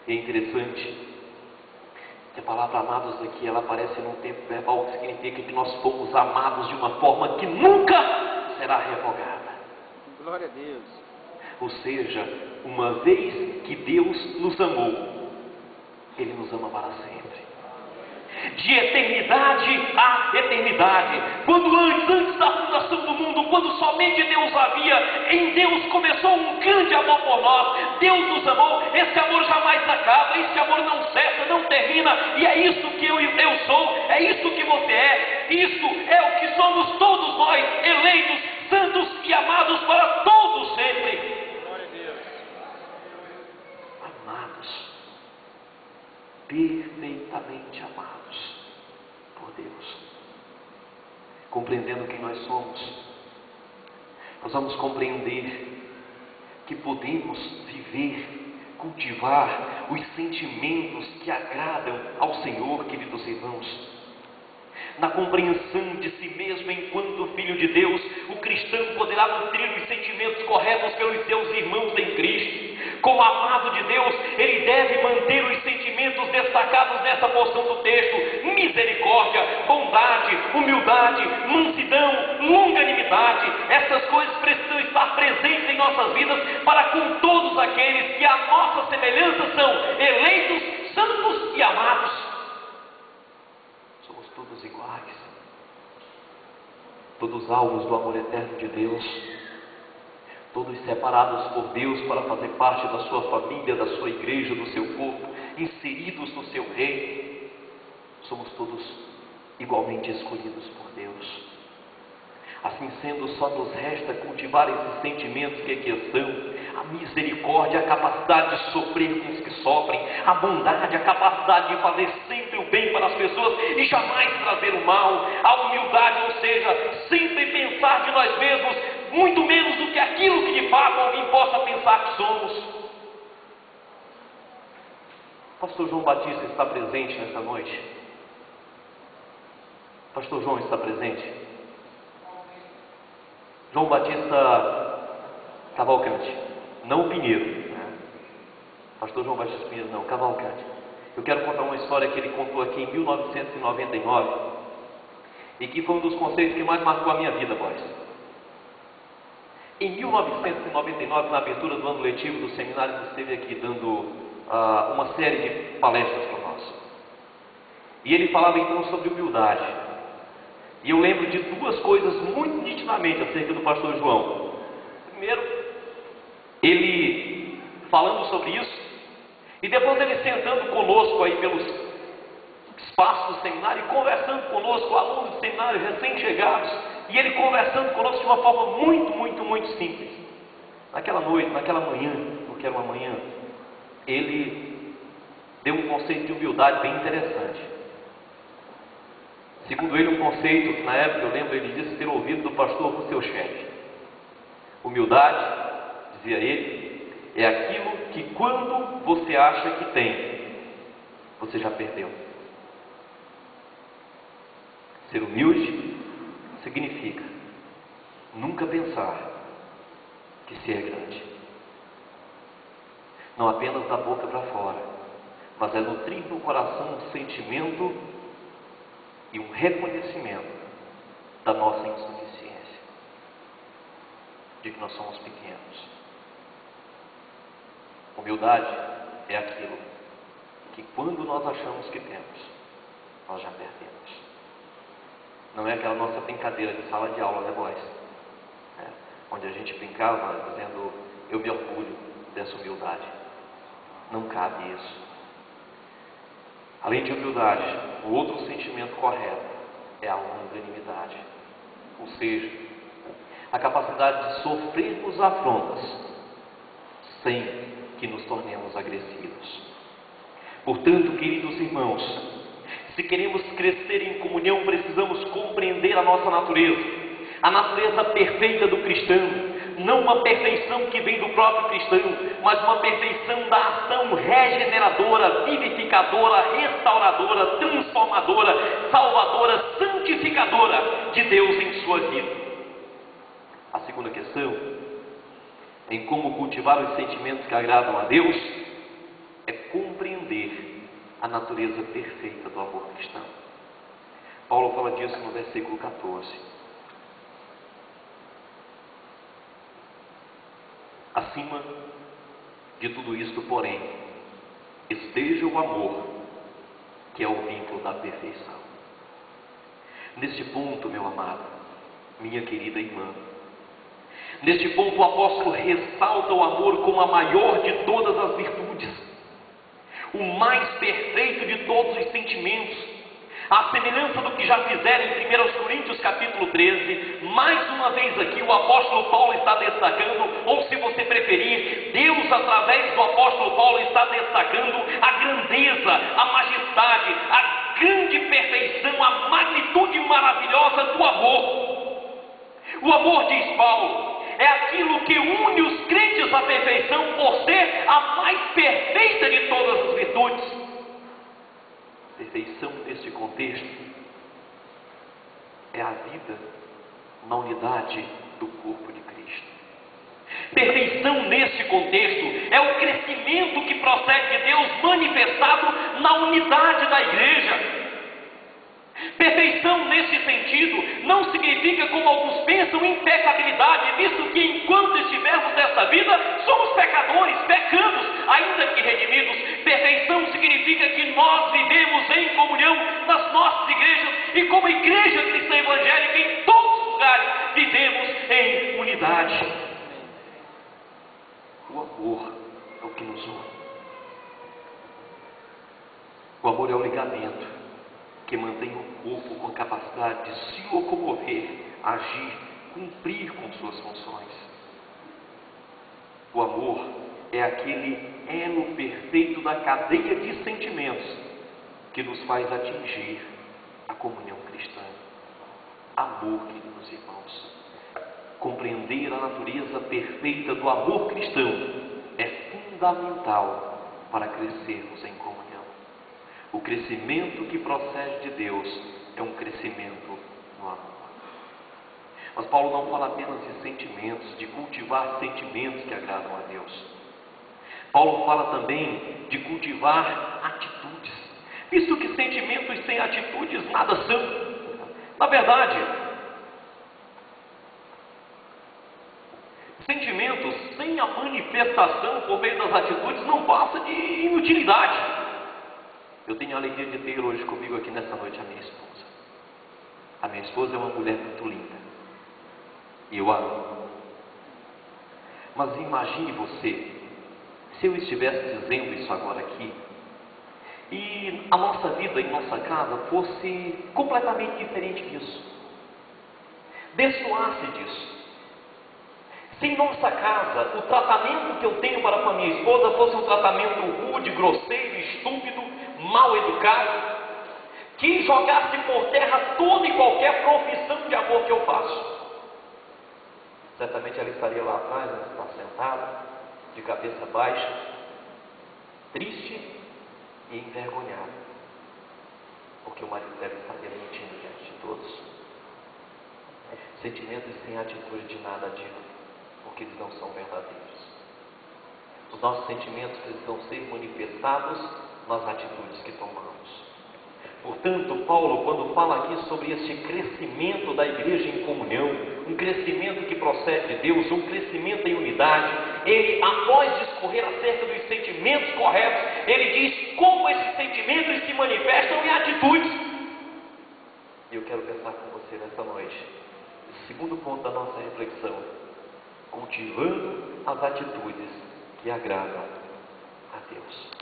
E é interessante que a palavra amados aqui, ela aparece num tempo verbal que significa que nós fomos amados de uma forma que nunca será revogada. Glória a Deus. Ou seja, uma vez que Deus nos amou, Ele nos ama para sempre. De eternidade a eternidade. Quando antes da fundação do mundo, quando somente Deus havia, em Deus começou um grande amor por nós. Deus nos amou, esse amor jamais acaba, esse amor não cessa, não termina, e é isso que eu sou, é isso que você é, isso é o que somos todos nós, eleitos, santos e amados para todos sempre. Glória a Deus. Amados, perfeitamente amados por Deus, compreendendo quem nós somos, nós vamos compreender que podemos viver, cultivar os sentimentos que agradam ao Senhor, queridos irmãos. Na compreensão de si mesmo enquanto filho de Deus, o cristão poderá nutrir os sentimentos corretos pelos seus irmãos em Cristo. Como amado de Deus, ele deve manter os sentimentos destacados nessa porção do texto: misericórdia, bondade, humildade, mansidão, longanimidade. Essas coisas precisam estar presentes em nossas vidas para com todos aqueles que a nossa semelhança são eleitos, santos e amados. Somos todos iguais, todos alvos do amor eterno de Deus, todos separados por Deus para fazer parte da sua família, da sua igreja, do seu corpo, inseridos no seu reino. Somos todos igualmente escolhidos por Deus. Assim sendo, só nos resta cultivar esses sentimentos que aqui são: a misericórdia, a capacidade de sofrer com os que sofrem, a bondade, a capacidade de fazer sempre o bem para as pessoas e jamais trazer o mal, a humildade, ou seja, sempre pensar de nós mesmos muito menos do que aquilo que de fato alguém possa pensar que somos. Pastor João Batista está presente nesta noite? Pastor João está presente? João Batista Cavalcante, não Pinheiro, né? Pastor João Batista Pinheiro, não, Cavalcante. Eu quero contar uma história que ele contou aqui em 1999 e que foi um dos conceitos que mais marcou a minha vida, boys. Em 1999, na abertura do ano letivo do seminário, ele esteve aqui dando uma série de palestras para nós. E ele falava então sobre humildade. E eu lembro de duas coisas muito nitidamente acerca do pastor João. Primeiro, ele falando sobre isso, e depois ele sentando conosco aí pelos espaços do seminário e conversando conosco, alunos do seminário recém-chegados, e ele conversando conosco de uma forma muito simples. Naquela noite, naquela manhã, porque era uma manhã, ele deu um conceito de humildade bem interessante. Segundo ele, um conceito que na época eu lembro ele disse ter ouvido do pastor com seu chefe. Humildade, dizia ele, é aquilo que quando você acha que tem, você já perdeu. Ser humilde significa nunca pensar que se é grande. Não apenas da boca para fora, mas é nutrir no coração um sentimento e um reconhecimento da nossa insuficiência, de que nós somos pequenos. Humildade é aquilo que quando nós achamos que temos, nós já perdemos. Não é aquela nossa brincadeira de sala de aula, né, boys? Onde a gente brincava dizendo: eu me orgulho dessa humildade. Não cabe isso. Além de humildade, o outro sentimento correto é a longanimidade, ou seja, a capacidade de sofrermos afrontas sem que nos tornemos agressivos. Portanto, queridos irmãos, se queremos crescer em comunhão, precisamos compreender a nossa natureza, a natureza perfeita do cristão. Não uma perfeição que vem do próprio cristão, mas uma perfeição da ação regeneradora, vivificadora, restauradora, transformadora, salvadora, santificadora de Deus em sua vida. A segunda questão, em como cultivar os sentimentos que agradam a Deus, é compreender a natureza perfeita do amor cristão. Paulo fala disso no versículo 14. Acima de tudo isto, porém, esteja o amor, que é o vínculo da perfeição. Neste ponto, meu amado, minha querida irmã, neste ponto o apóstolo ressalta o amor como a maior de todas as virtudes, o mais perfeito de todos os sentimentos. À semelhança do que já fizeram em 1 Coríntios capítulo 13, mais uma vez aqui o apóstolo Paulo está destacando, ou se você preferir, Deus através do apóstolo Paulo está destacando a grandeza, a majestade, a grande perfeição, a magnitude maravilhosa do amor. O amor, diz Paulo, é aquilo que une os crentes à perfeição por ser a mais perfeita de todas as virtudes. Perfeição neste contexto é a vida na unidade do corpo de Cristo. Perfeição neste contexto é o crescimento que procede de Deus manifestado na unidade da igreja. Perfeição nesse sentido não significa, como alguns pensam, impecabilidade, visto que enquanto estivermos nesta vida, somos pecadores, pecamos, ainda que redimidos. Perfeição significa que nós vivemos em comunhão nas nossas igrejas e como igreja cristã evangélica em todos os lugares, vivemos em unidade. O amor é o que nos une. O amor é o ligamento que mantém o corpo com a capacidade de se locomover, agir, cumprir com suas funções. O amor é aquele elo perfeito da cadeia de sentimentos que nos faz atingir a comunhão cristã. Amor, queridos irmãos. Compreender a natureza perfeita do amor cristão é fundamental para crescermos em comunhão. O crescimento que procede de Deus é um crescimento no amor. Mas Paulo não fala apenas de sentimentos, de cultivar sentimentos que agradam a Deus. Paulo fala também de cultivar atitudes, visto que sentimentos sem atitudes nada são. Na verdade, sentimentos sem a manifestação por meio das atitudes não passa de inutilidade. Eu tenho a alegria de ter hoje comigo aqui nessa noite a minha esposa. A minha esposa é uma mulher muito linda. E eu a amo. Mas imagine você, se eu estivesse dizendo isso agora aqui, e a nossa vida em nossa casa fosse completamente diferente disso. Destoasse disso. Se em nossa casa o tratamento que eu tenho para com a minha esposa fosse um tratamento rude, grosseiro, estúpido, mal educado, que jogasse por terra toda e qualquer profissão de amor que eu faço, certamente ela estaria lá atrás, ela está sentada, de cabeça baixa, triste e envergonhada, porque o marido dela estaria mentindo diante de todos. Sentimentos sem atitude de nada adiantam, porque eles não são verdadeiros. Os nossos sentimentos precisam ser manifestados nas atitudes que tomamos. Portanto, Paulo, quando fala aqui sobre este crescimento da igreja em comunhão, um crescimento que procede de Deus, um crescimento em unidade, ele, após discorrer acerca dos sentimentos corretos, ele diz como esses sentimentos se manifestam em atitudes. E eu quero pensar com você nessa noite, esse segundo ponto da nossa reflexão, cultivando as atitudes que agradam a Deus.